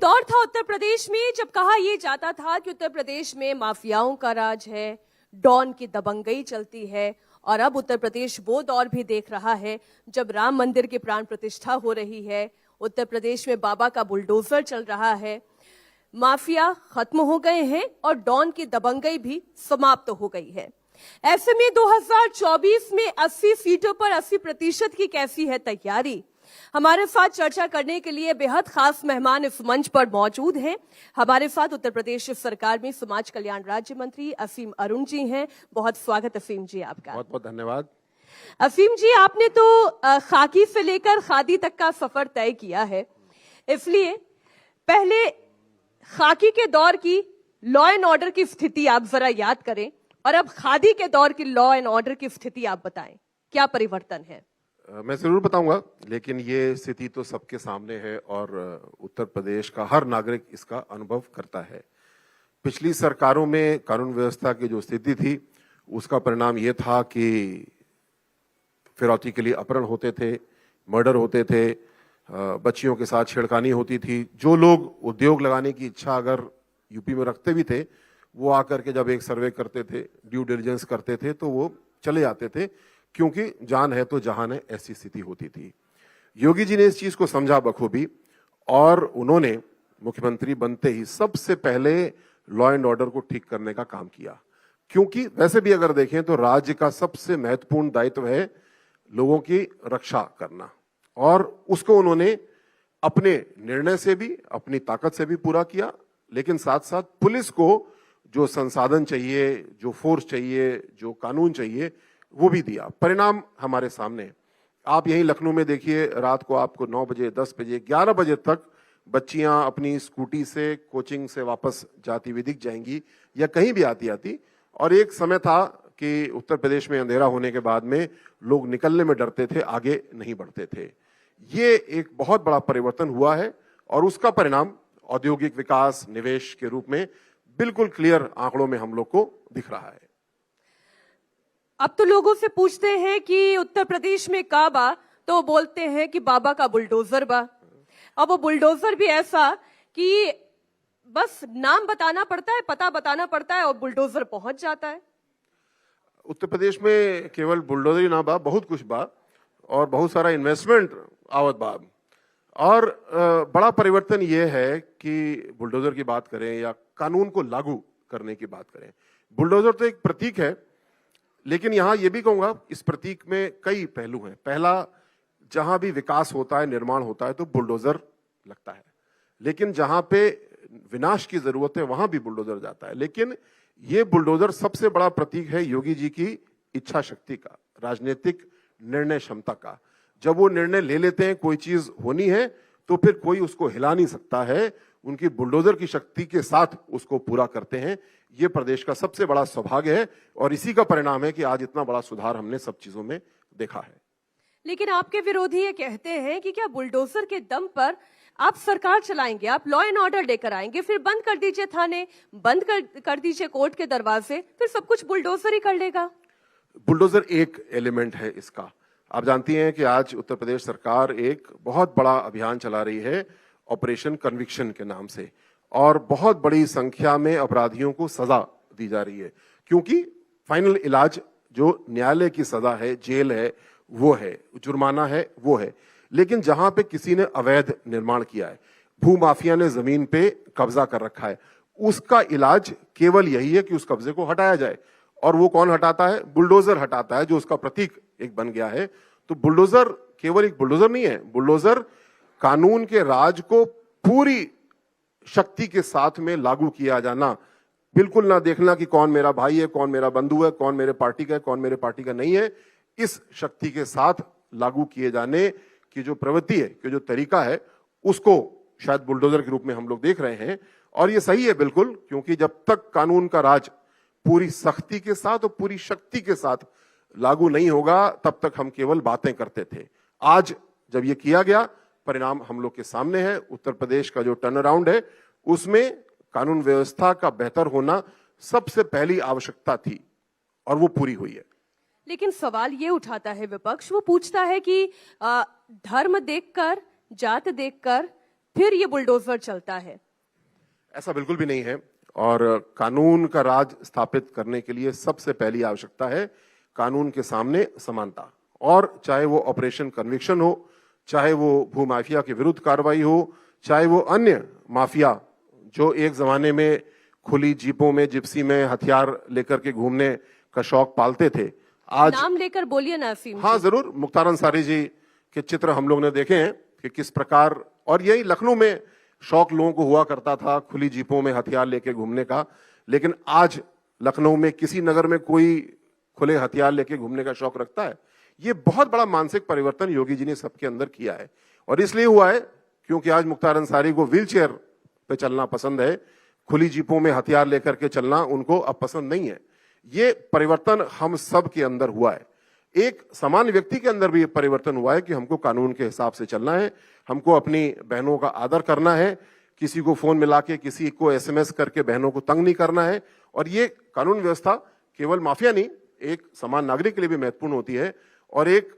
दौर था उत्तर प्रदेश में जब कहा यह जाता था कि उत्तर प्रदेश में माफियाओं का राज है, डॉन की दबंगई चलती है। और अब उत्तर प्रदेश वो दौर भी देख रहा है जब राम मंदिर की प्राण प्रतिष्ठा हो रही है, उत्तर प्रदेश में बाबा का बुलडोजर चल रहा है, माफिया खत्म हो गए हैं और डॉन की दबंगई भी समाप्त हो गई है। ऐसे में 2024 में 80 सीटों पर 80% की कैसी है तैयारी? हमारे साथ चर्चा करने के लिए बेहद खास मेहमान इस मंच पर मौजूद हैं। हमारे साथ उत्तर प्रदेश सरकार में समाज कल्याण राज्य मंत्री असीम अरुण जी हैं। बहुत स्वागत असीम जी आपका। बहुत बहुत धन्यवाद। असीम जी, आपने तो खाकी से लेकर खादी तक का सफर तय किया है, इसलिए पहले खाकी के दौर की लॉ एंड ऑर्डर की स्थिति आप जरा याद करें और अब खादी के दौर की लॉ एंड ऑर्डर की स्थिति आप बताएं, क्या परिवर्तन है? मैं जरूर बताऊंगा, लेकिन ये स्थिति तो सबके सामने है और उत्तर प्रदेश का हर नागरिक इसका अनुभव करता है। पिछली सरकारों में कानून व्यवस्था की जो स्थिति थी उसका परिणाम ये था कि फिरौती के लिए अपहरण होते थे, मर्डर होते थे, बच्चियों के साथ छेड़खानी होती थी। जो लोग उद्योग लगाने की इच्छा अगर यूपी में रखते भी थे, वो आकर के जब एक सर्वे करते थे, ड्यू डिलिजेंस करते थे, तो वो चले जाते थे, क्योंकि जान है तो जहान है, ऐसी स्थिति होती थी। योगी जी ने इस चीज को समझा बखूबी और उन्होंने मुख्यमंत्री बनते ही सबसे पहले लॉ एंड ऑर्डर को ठीक करने का काम किया। क्योंकि वैसे भी अगर देखें तो राज्य का सबसे महत्वपूर्ण दायित्व है लोगों की रक्षा करना, और उसको उन्होंने अपने निर्णय से भी, अपनी ताकत से भी पूरा किया। लेकिन साथ साथ पुलिस को जो संसाधन चाहिए, जो फोर्स चाहिए, जो कानून चाहिए, वो भी दिया। परिणाम हमारे सामने। आप यहीं लखनऊ में देखिए, रात को आपको 9 बजे, 10 बजे, 11 बजे तक बच्चियां अपनी स्कूटी से कोचिंग से वापस जाती हुई दिख जाएंगी या कहीं भी आती। और एक समय था कि उत्तर प्रदेश में अंधेरा होने के बाद में लोग निकलने में डरते थे, आगे नहीं बढ़ते थे। ये एक बहुत बड़ा परिवर्तन हुआ है और उसका परिणाम औद्योगिक विकास, निवेश के रूप में बिल्कुल क्लियर आंकड़ों में हम लोग को दिख रहा है। अब तो लोगों से पूछते हैं कि उत्तर प्रदेश में का बा, तो बोलते हैं कि बाबा का बुलडोजर बा। अब वो बुलडोजर भी ऐसा कि बस नाम बताना पड़ता है, पता बताना पड़ता है और बुलडोजर पहुंच जाता है। उत्तर प्रदेश में केवल बुलडोजर ही ना बा, बहुत कुछ बा और बहुत सारा इन्वेस्टमेंट आवत बा। और बड़ा परिवर्तन यह है कि बुलडोजर की बात करें या कानून को लागू करने की बात करें, बुलडोजर तो एक प्रतीक है, लेकिन यहां यह भी कहूंगा इस प्रतीक में कई पहलू हैं। पहला, जहां भी विकास होता है, निर्माण होता है, तो बुलडोजर लगता है, लेकिन जहां पे विनाश की जरूरत है वहां भी बुलडोजर जाता है। लेकिन यह बुलडोजर सबसे बड़ा प्रतीक है योगी जी की इच्छा शक्ति का, राजनीतिक निर्णय क्षमता का। जब वो निर्णय ले लेते हैं कोई चीज होनी है, तो फिर कोई उसको हिला नहीं सकता है। उनकी बुलडोजर की शक्ति के साथ उसको पूरा करते हैं। ये प्रदेश का सबसे बड़ा सौभाग्य है और इसी का परिणाम है कि आज इतना बड़ा सुधार हमने सब चीजों में देखा है। लेकिन आपके विरोधी ये कहते हैं कि क्या बुलडोजर के दम पर आप सरकार चलाएंगे, आप लॉ एंड ऑर्डर लेकर आएंगे, फिर बंद कर दीजिए थाने, बंद कर दीजिए कोर्ट के दरवाजे, फिर सब कुछ बुलडोजर ही कर लेगा। बुलडोजर एक एलिमेंट है इसका। आप जानती हैं कि आज उत्तर प्रदेश सरकार एक बहुत बड़ा अभियान चला रही है ऑपरेशन कन्विक्शन के नाम से, और बहुत बड़ी संख्या में अपराधियों को सजा दी जा रही है। क्योंकि फाइनल इलाज जो न्यायालय की सजा है, जेल है, वो है, जुर्माना है, वो है। लेकिन जहां पे किसी ने अवैध निर्माण किया है, भूमाफिया ने जमीन पे कब्जा कर रखा है, उसका इलाज केवल यही है कि उस कब्जे को हटाया जाए। और वो कौन हटाता है? बुलडोजर हटाता है, जो उसका प्रतीक एक बन गया है। तो बुलडोजर केवल एक बुलडोजर नहीं है, बुलडोजर कानून के राज को पूरी शक्ति के साथ में लागू किया जाना, बिल्कुल ना देखना कि कौन मेरा भाई है, कौन मेरा बंधु है, कौन मेरे पार्टी का है, कौन मेरे पार्टी का नहीं है। इस शक्ति के साथ लागू किए जाने की जो प्रवृत्ति है, कि जो तरीका है, उसको शायद बुलडोजर के रूप में हम लोग देख रहे हैं। और ये सही है बिल्कुल, क्योंकि जब तक कानून का राज पूरी सख्ती के साथ और पूरी शक्ति के साथ लागू नहीं होगा, तब तक हम केवल बातें करते थे। आज जब ये किया गया, परिणाम हम लोग के सामने है। उत्तर प्रदेश का जो टर्न अराउंड है, उसमें कानून व्यवस्था का बेहतर होना सबसे पहली आवश्यकता थी और वो पूरी हुई है। लेकिन सवाल ये उठाता है विपक्ष, वो पूछता है कि धर्म देखकर, जात देखकर फिर ये बुलडोजर चलता है। ऐसा बिल्कुल भी नहीं है। और कानून का राज स्थापित करने के लिए सबसे पहली आवश्यकता है कानून के सामने समानता। और चाहे वो ऑपरेशन कन्विक्शन हो, चाहे वो भूमाफिया के विरुद्ध कार्रवाई हो, चाहे वो अन्य माफिया जो एक जमाने में खुली जीपों में, जिप्सी में हथियार लेकर के घूमने का शौक पालते थे, आज नाम लेकर बोलिए ना अफीम। हाँ जरूर, मुख्तार अंसारी जी के चित्र हम लोग ने देखे हैं कि किस प्रकार, और यही लखनऊ में शौक लोगों को हुआ करता था खुली जीपों में हथियार लेके घूमने का। लेकिन आज लखनऊ में किसी नगर में कोई खुले हथियार लेके घूमने का शौक रखता है? ये बहुत बड़ा मानसिक परिवर्तन योगी जी ने सबके अंदर किया है। और इसलिए हुआ है क्योंकि आज मुख्तार अंसारी को व्हीलचेयर पे चलना पसंद है, खुली जीपों में हथियार लेकर के चलना उनको अब पसंद नहीं है। ये परिवर्तन हम सब के अंदर हुआ है। एक सामान्य व्यक्ति के अंदर भी ये परिवर्तन हुआ है कि हमको कानून के हिसाब से चलना है, हमको अपनी बहनों का आदर करना है, किसी को फोन मिला के, किसी को एसएमएस करके बहनों को तंग नहीं करना है। और ये कानून व्यवस्था केवल माफिया नहीं, एक समान नागरिक के लिए भी महत्वपूर्ण होती है। और एक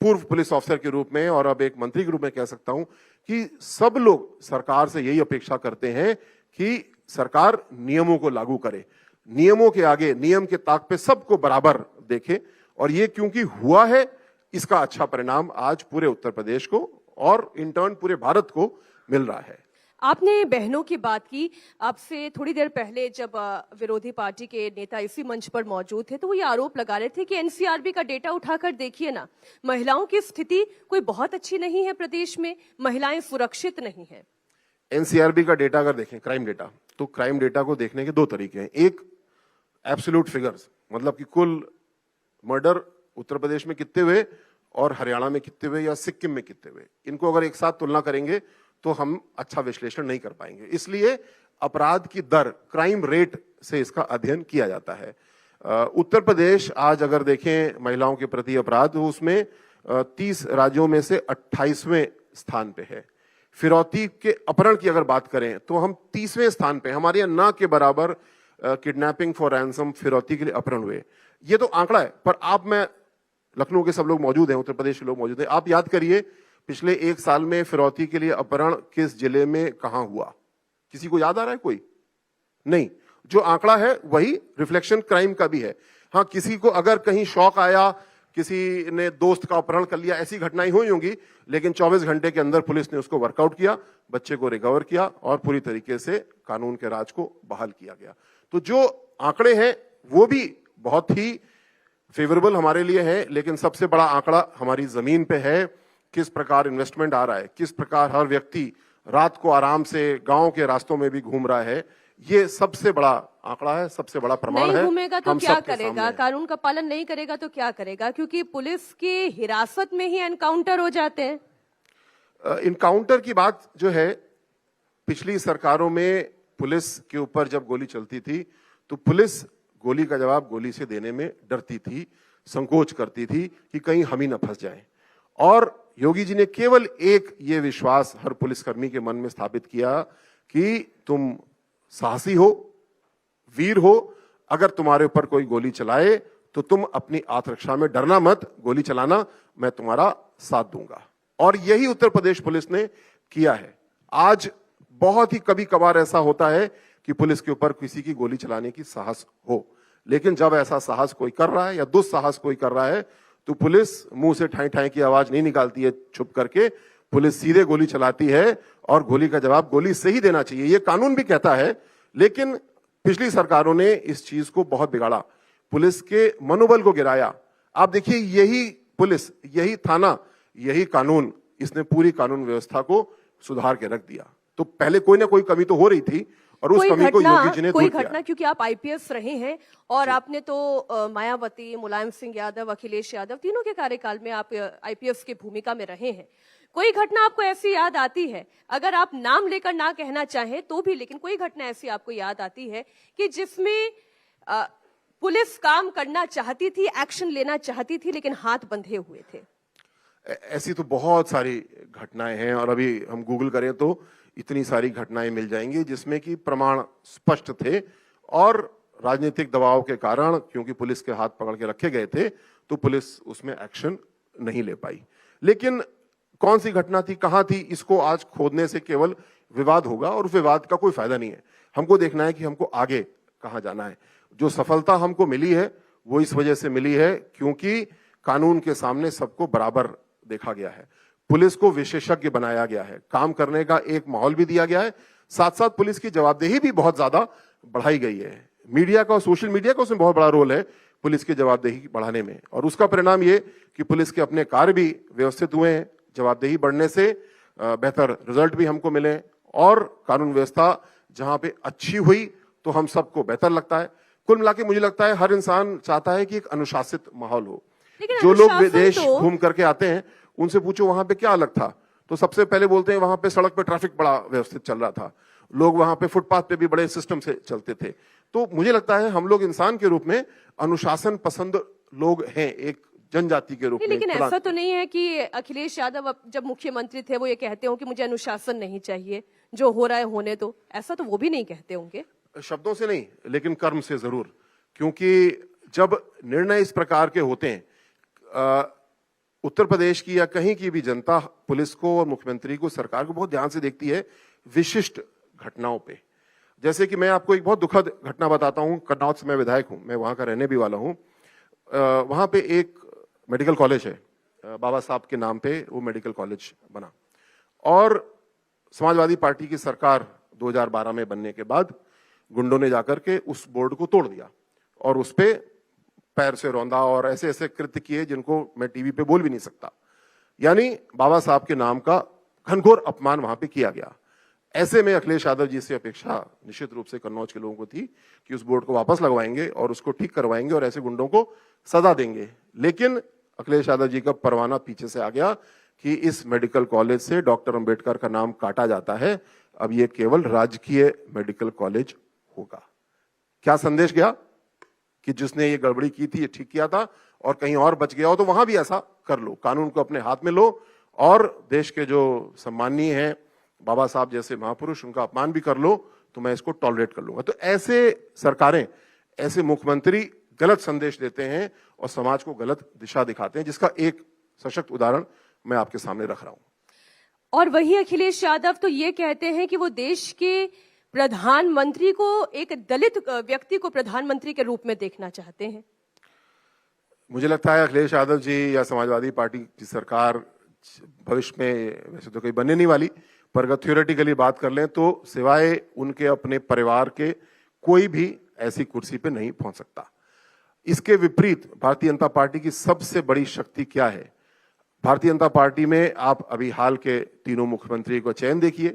पूर्व पुलिस ऑफिसर के रूप में और अब एक मंत्री के रूप में कह सकता हूं कि सब लोग सरकार से यही अपेक्षा करते हैं कि सरकार नियमों को लागू करे, नियमों के आगे, नियम के ताक पे सबको बराबर देखे। और ये क्योंकि हुआ है, इसका अच्छा परिणाम आज पूरे उत्तर प्रदेश को और इन टर्न पूरे भारत को मिल रहा है। आपने बहनों की बात की। आपसे थोड़ी देर पहले जब विरोधी पार्टी के नेता इसी मंच पर मौजूद थे तो वो ये आरोप लगा रहे थे कि एनसीआरबी का डेटा उठाकर देखिए ना, महिलाओं की स्थिति कोई बहुत अच्छी नहीं है प्रदेश में, महिलाएं सुरक्षित नहीं है। एनसीआरबी का डेटा अगर देखें, क्राइम डेटा, तो क्राइम डेटा को देखने के दो तरीके हैं। एक एब्सोल्यूट फिगर्स, मतलब कि कुल मर्डर उत्तर प्रदेश में कितने हुए और हरियाणा में कितने हुए या सिक्किम में कितने हुए, इनको अगर एक साथ तुलना करेंगे तो हम अच्छा विश्लेषण नहीं कर पाएंगे। इसलिए अपराध की दर, क्राइम रेट से इसका अध्ययन किया जाता है। उत्तर प्रदेश आज अगर देखें महिलाओं के प्रति अपराध, तो उसमें 30 राज्यों में से 28वें स्थान पे है। फिरौती के अपहरण की अगर बात करें तो हम 30वें स्थान पे, हमारे यहाँ ना के बराबर किडनैपिंग फॉर रैंसम, फिरौती के लिए अपहरण हुए। ये तो आंकड़ा है, पर आप, मैं, लखनऊ के सब लोग मौजूद हैं, उत्तर प्रदेश के लोग मौजूद हैं, आप याद करिए पिछले एक साल में फिरौती के लिए अपहरण किस जिले में कहां हुआ? किसी को याद आ रहा है? कोई नहीं। जो आंकड़ा है वही रिफ्लेक्शन क्राइम का भी है। हाँ, किसी को अगर कहीं शौक आया, किसी ने दोस्त का अपहरण कर लिया, ऐसी घटनाएं हुई होंगी, लेकिन 24 घंटे के अंदर पुलिस ने उसको वर्कआउट किया, बच्चे को रिकवर किया और पूरी तरीके से कानून के राज को बहाल किया गया। तो जो आंकड़े हैं वो भी बहुत ही फेवरेबल हमारे लिए है। लेकिन सबसे बड़ा आंकड़ा हमारी जमीन पे है, किस प्रकार इन्वेस्टमेंट आ रहा है, किस प्रकार हर व्यक्ति रात को आराम से गांव के रास्तों में भी घूम रहा है। ये सबसे बड़ा आंकड़ा है, सबसे बड़ा प्रमाण है। नहीं घूमेगा तो क्या करेगा? कानून का पालन नहीं करेगा तो क्या करेगा? क्योंकि पुलिस की हिरासत में ही एनकाउंटर हो जाते हैं। इनकाउंटर की बात जो है, पिछली सरकारों में पुलिस के ऊपर जब गोली चलती थी तो पुलिस गोली का जवाब गोली से देने में डरती थी, संकोच करती थी कि कहीं हम ही न फंस जाएं। और योगी जी ने केवल एक ये विश्वास हर पुलिसकर्मी के मन में स्थापित किया कि तुम साहसी हो, वीर हो, अगर तुम्हारे ऊपर कोई गोली चलाए तो तुम अपनी आत्मरक्षा में डरना मत, गोली चलाना, मैं तुम्हारा साथ दूंगा। और यही उत्तर प्रदेश पुलिस ने किया है। आज बहुत ही कभी कभार ऐसा होता है कि पुलिस के ऊपर किसी की गोली चलाने की साहस हो, लेकिन जब ऐसा साहस कोई कर रहा है या दुस्साहस कोई कर रहा है तो पुलिस मुंह से ठाई ठाई की आवाज नहीं निकालती है छुप करके, पुलिस सीधे गोली चलाती है और गोली का जवाब गोली से ही देना चाहिए। ये कानून भी कहता है, लेकिन पिछली सरकारों ने इस चीज को बहुत बिगाड़ा, पुलिस के मनोबल को गिराया। आप देखिए, यही पुलिस, यही थाना, यही कानून, इसने पूरी कानून व्यवस्था को सुधार के रख दिया। तो पहले कोई ना कोई कमी तो हो रही थी और उस कमी को योगी जी ने दूर किया। घटना, क्योंकि आप आईपीएस रहे हैं और आपने तो मायावती, मुलायम सिंह यादव, अखिलेश यादव, तीनों के कार्यकाल में आप आईपीएस की भूमिका में रहे हैं। कोई घटना आपको ऐसी याद आती है, अगर आप नाम लेकर ना कहना चाहें तो भी, लेकिन कोई घटना ऐसी आपको याद आती है कि जिसमें पुलिस काम करना चाहती थी, एक्शन लेना चाहती थी, लेकिन हाथ बंधे हुए थे? ऐसी तो बहुत सारी घटनाएं हैं और अभी हम गूगल करें तो इतनी सारी घटनाएं मिल जाएंगी जिसमें कि प्रमाण स्पष्ट थे और राजनीतिक दबाव के कारण, क्योंकि पुलिस के हाथ पकड़ के रखे गए थे, तो पुलिस उसमें एक्शन नहीं ले पाई। लेकिन कौन सी घटना थी, कहां थी, इसको आज खोदने से केवल विवाद होगा और उस विवाद का कोई फायदा नहीं है। हमको देखना है कि हमको आगे कहां जाना है। जो सफलता हमको मिली है वो इस वजह से मिली है क्योंकि कानून के सामने सबको बराबर देखा गया है, पुलिस को विशेषज्ञ बनाया गया है, काम करने का एक माहौल भी दिया गया है, साथ साथ पुलिस की जवाबदेही भी बहुत ज्यादा बढ़ाई गई है। मीडिया का, सोशल मीडिया का उसमें बहुत बड़ा रोल है पुलिस की जवाबदेही बढ़ाने में, और उसका परिणाम ये कि पुलिस के अपने कार्य भी व्यवस्थित हुए हैं। जवाबदेही बढ़ने से बेहतर रिजल्ट भी हमको मिले और कानून व्यवस्था जहां पे अच्छी हुई तो हम सबको बेहतर लगता है। कुल मिला के मुझे लगता है हर इंसान चाहता है कि एक अनुशासित माहौल हो। लेकिन जो लोग अनुशासन विदेश तो- घूम करके आते हैं उनसे पूछो वहां पे क्या अलग था, तो सबसे पहले बोलते हैं वहां पे सड़क पे ट्रैफिक बड़ा व्यवस्थित चल रहा था, लोग वहां पे फुटपाथ पे भी बड़े सिस्टम से चलते थे। तो मुझे लगता है हम लोग इंसान के रूप में अनुशासन पसंद लोग हैं, एक जनजाति के रूप नहीं, में। लेकिन ऐसा तो नहीं है कि अखिलेश यादव जब मुख्यमंत्री थे वो ये कहते हो कि मुझे अनुशासन नहीं चाहिए, जो हो रहा है होने दो, ऐसा तो वो भी नहीं कहते होंगे। शब्दों से नहीं लेकिन कर्म से जरूर, क्योंकि जब निर्णय इस प्रकार के होते हैं, उत्तर प्रदेश की या कहीं की भी जनता पुलिस को और मुख्यमंत्री को, सरकार को बहुत ध्यान से देखती है विशिष्ट घटनाओं पे। जैसे कि मैं आपको एक बहुत दुखद घटना बताता हूं। कन्नौज से मैं विधायक हूं, मैं वहां का रहने भी वाला हूं। वहां पे एक मेडिकल कॉलेज है, बाबा साहब के नाम पे वो मेडिकल कॉलेज बना, और समाजवादी पार्टी की सरकार 2012 में बनने के बाद गुंडों ने जाकर के उस बोर्ड को तोड़ दिया और उस पे पैर से रौंदा और ऐसे ऐसे कृत्य किए जिनको मैं टीवी पे बोल भी नहीं सकता। यानी बाबा साहब के नाम का घनघोर अपमान वहां पे किया गया। ऐसे में अखिलेश यादव जी से अपेक्षा निश्चित रूप से कन्नौज के लोगों को थी कि उस बोर्ड को वापस लगवाएंगे और उसको ठीक करवाएंगे और ऐसे गुंडों को सजा देंगे। लेकिन अखिलेश यादव जी का परवाना पीछे से आ गया कि इस मेडिकल कॉलेज से डॉक्टर अंबेडकर का नाम काटा जाता है, अब ये केवल राजकीय मेडिकल कॉलेज होगा। क्या संदेश गया कि जिसने ये गड़बड़ी की थी ये ठीक किया था, और कहीं और बच गया हो तो वहां भी ऐसा कर लो, कानून को अपने हाथ में लो और देश के जो सम्मानीय हैं बाबा साहब जैसे महापुरुष, उनका अपमान भी कर लो, तो मैं इसको टॉलरेट कर लूंगा। तो ऐसे सरकारें, ऐसे मुख्यमंत्री गलत संदेश देते हैं और समाज को गलत दिशा दिखाते हैं, जिसका एक सशक्त उदाहरण मैं आपके सामने रख रहा हूं। और वही अखिलेश यादव तो ये कहते हैं कि वो देश के प्रधानमंत्री को, एक दलित व्यक्ति को प्रधानमंत्री के रूप में देखना चाहते हैं। मुझे लगता है अखिलेश यादव जी या समाजवादी पार्टी की सरकार भविष्य में वैसे तो कहीं बनने नहीं वाली, पर अगर थ्योरेटिकली बात कर लें तो सिवाय उनके अपने परिवार के कोई भी ऐसी कुर्सी पे नहीं पहुंच सकता। इसके विपरीत भारतीय जनता पार्टी की सबसे बड़ी शक्ति क्या है? भारतीय जनता पार्टी में आप अभी हाल के तीनों मुख्यमंत्री को चयन देखिए,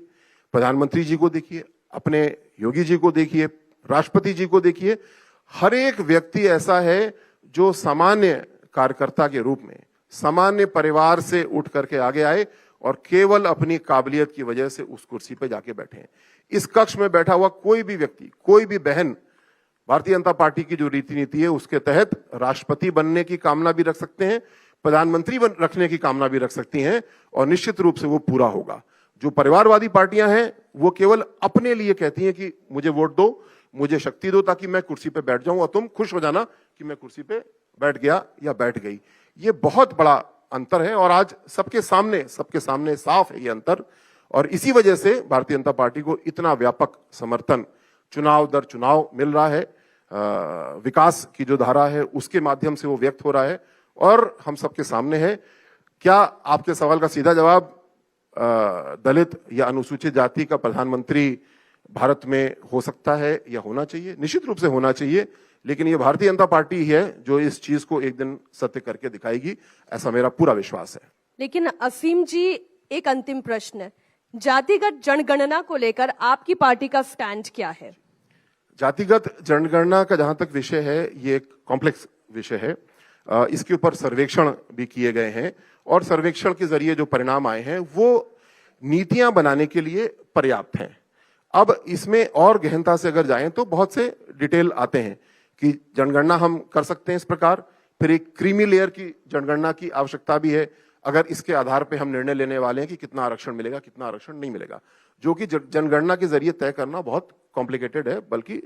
प्रधानमंत्री जी को देखिए, अपने योगी जी को देखिए, राष्ट्रपति जी को देखिए, हर एक व्यक्ति ऐसा है जो सामान्य कार्यकर्ता के रूप में सामान्य परिवार से उठ करके आगे आए और केवल अपनी काबिलियत की वजह से उस कुर्सी पे जाके बैठे हैं। इस कक्ष में बैठा हुआ कोई भी व्यक्ति, कोई भी बहन भारतीय जनता पार्टी की जो रीति नीति है उसके तहत राष्ट्रपति बनने की कामना भी रख सकते हैं, प्रधानमंत्री रखने की कामना भी रख सकती हैं, और निश्चित रूप से वो पूरा होगा। जो परिवारवादी पार्टियां हैं वो केवल अपने लिए कहती हैं कि मुझे वोट दो, मुझे शक्ति दो ताकि मैं कुर्सी पे बैठ जाऊं और तुम खुश हो जाना कि मैं कुर्सी पे बैठ गया या बैठ गई। ये बहुत बड़ा अंतर है और आज सबके सामने साफ है ये अंतर, और इसी वजह से भारतीय जनता पार्टी को इतना व्यापक समर्थन चुनाव दर चुनाव मिल रहा है। विकास की जो धारा है उसके माध्यम से वो व्यक्त हो रहा है और हम सबके सामने है। क्या आपके सवाल का सीधा जवाब दलित या अनुसूचित जाति का प्रधानमंत्री भारत में हो सकता है या होना चाहिए? निश्चित रूप से होना चाहिए, लेकिन ये भारतीय जनता पार्टी ही है जो इस चीज को एक दिन सत्य करके दिखाएगी, ऐसा मेरा पूरा विश्वास है। लेकिन असीम जी, एक अंतिम प्रश्न, जातिगत जनगणना को लेकर आपकी पार्टी का स्टैंड क्या है? जातिगत जनगणना का जहां तक विषय है ये एक कॉम्प्लेक्स विषय है। इसके ऊपर सर्वेक्षण भी किए गए हैं और सर्वेक्षण के जरिए जो परिणाम आए हैं वो नीतियां बनाने के लिए पर्याप्त हैं। अब इसमें और गहनता से अगर जाएं तो बहुत से डिटेल आते हैं कि जनगणना हम कर सकते हैं इस प्रकार, फिर एक क्रीमी लेयर की जनगणना की आवश्यकता भी है अगर इसके आधार पर हम निर्णय लेने वाले हैं कि कितना आरक्षण मिलेगा, कितना आरक्षण नहीं मिलेगा, जो कि जनगणना के जरिए तय करना बहुत कॉम्प्लिकेटेड है, बल्कि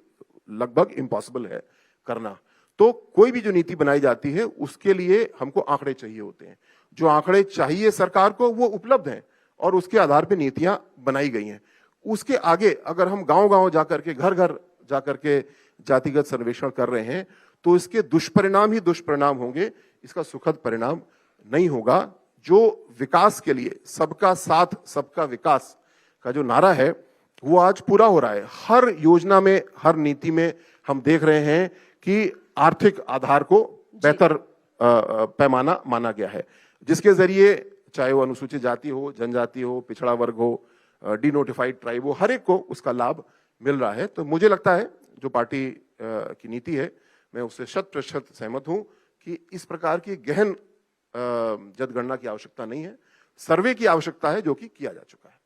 लगभग इम्पॉसिबल है करना। तो कोई भी जो नीति बनाई जाती है उसके लिए हमको आंकड़े चाहिए होते हैं। जो आंकड़े चाहिए सरकार को वो उपलब्ध हैं और उसके आधार पर नीतियां बनाई गई हैं। उसके आगे अगर हम गांव-गांव जाकर के, घर-घर जाकर के जातिगत सर्वेक्षण कर रहे हैं तो इसके दुष्परिणाम ही दुष्परिणाम होंगे, इसका सुखद परिणाम नहीं होगा। जो विकास के लिए सबका साथ सबका विकास का जो नारा है वो आज पूरा हो रहा है। हर योजना में, हर नीति में हम देख रहे हैं कि आर्थिक आधार को बेहतर पैमाना माना गया है, जिसके जरिए चाहे वो अनुसूचित जाति हो, जनजाति हो, पिछड़ा वर्ग हो, डिनोटिफाइड ट्राइब हो, हर एक को उसका लाभ मिल रहा है। तो मुझे लगता है जो पार्टी की नीति है मैं उससे 100% सहमत हूं कि इस प्रकार की गहन जनगणना की आवश्यकता नहीं है, सर्वे की आवश्यकता है जो कि किया जा चुका है।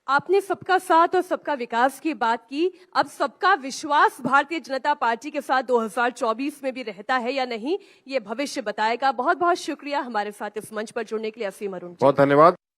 आपने सबका साथ और सबका विकास की बात की। अब सबका विश्वास भारतीय जनता पार्टी के साथ 2024 में भी रहता है या नहीं, ये भविष्य बताएगा। बहुत बहुत शुक्रिया हमारे साथ इस मंच पर जुड़ने के लिए असीम अरुण जी। बहुत धन्यवाद।